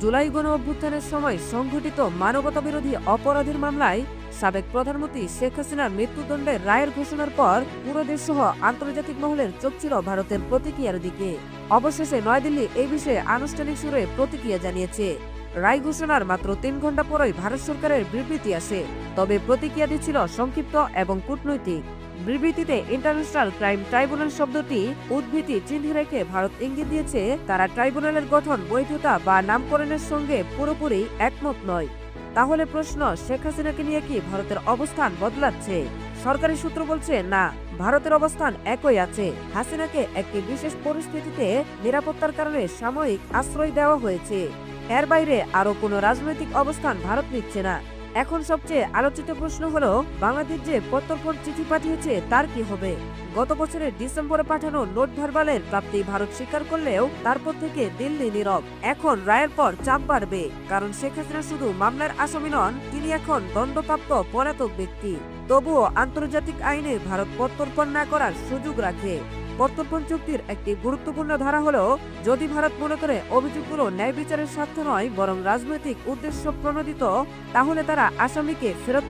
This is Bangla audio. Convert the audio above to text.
জুলাই গণঅভ্যুত্থানের সময় সংঘটিত মানবতাবিরোধী অপরাধের মামলায় সাবেক প্রধানমন্ত্রী শেখ হাসিনার মৃত্যুদণ্ডের রায়ের ঘোষণার পর পুরো দেশসহ আন্তর্জাতিক মহলের চোখ ছিল ভারতের প্রতিক্রিয়ার দিকে। অবশেষে নয়াদিল্লি এই বিষয়ে আনুষ্ঠানিক সুরে প্রতিক্রিয়া জানিয়েছে। রায় ঘোষণার মাত্র ৩ ঘন্টা পরই ভারত সরকারের বিবৃতি আসে, তবে প্রতিক্রিয়াটি ছিল সংক্ষিপ্ত এবং কূটনৈতিক। বিবৃতিতে ইন্টারন্যাশনাল ক্রাইম ট্রাইব্যুনাল শব্দটি উদ্ধৃতি চিহ্ন রেখে ভারত ইঙ্গিত দিয়েছে তারা ট্রাইব্যুনালের গঠন, বৈধতা বা নামকরণের সঙ্গে পুরোপুরি একমত নয়। তাহলে প্রশ্ন, শেখ হাসিনাকে নিয়ে কি ভারতের অবস্থান বদলাচ্ছে? সরকারি সূত্র বলছে না, ভারতের অবস্থান একই আছে। হাসিনাকে একটি বিশেষ পরিস্থিতিতে নিরাপত্তার কারণে সাময়িক আশ্রয় দেওয়া হয়েছে। এর বাইরে আরো কোনো রাজনৈতিক অবস্থান ভারত নিচ্ছে না। এখন সবচেয়ে আলোচিত প্রশ্ন হলো, বাংলাদেশ যে প্রত্যর্পণ চিঠি পাঠিয়েছে তার কি হবে? গত বছরের ডিসেম্বরে পাঠানো নোট ভার্বালের প্রাপ্তি ভারত স্বীকার করলেও তারপর থেকে দিল্লি নীরব। এখন রায়ের পর চাপ বাড়বে, কারণ শেখ হাসিনা শুধু মামলার আসামি নন, তিনি এখন দণ্ডপ্রাপ্ত পলাতক ব্যক্তি। তবুও আন্তর্জাতিক আইনে ভারত প্রত্যর্পণ না করার সুযোগ রাখে। প্রত্যর্পণ চুক্তির একটি গুরুত্বপূর্ণ ধারা হলো, যদি ভারত মনে করে অভিযোগগুলো ন্যায় বিচারের স্বার্থে নয় বরং রাজনৈতিক উদ্দেশ্য প্রণোদিত, তাহলে তারা আসামিকে ফেরত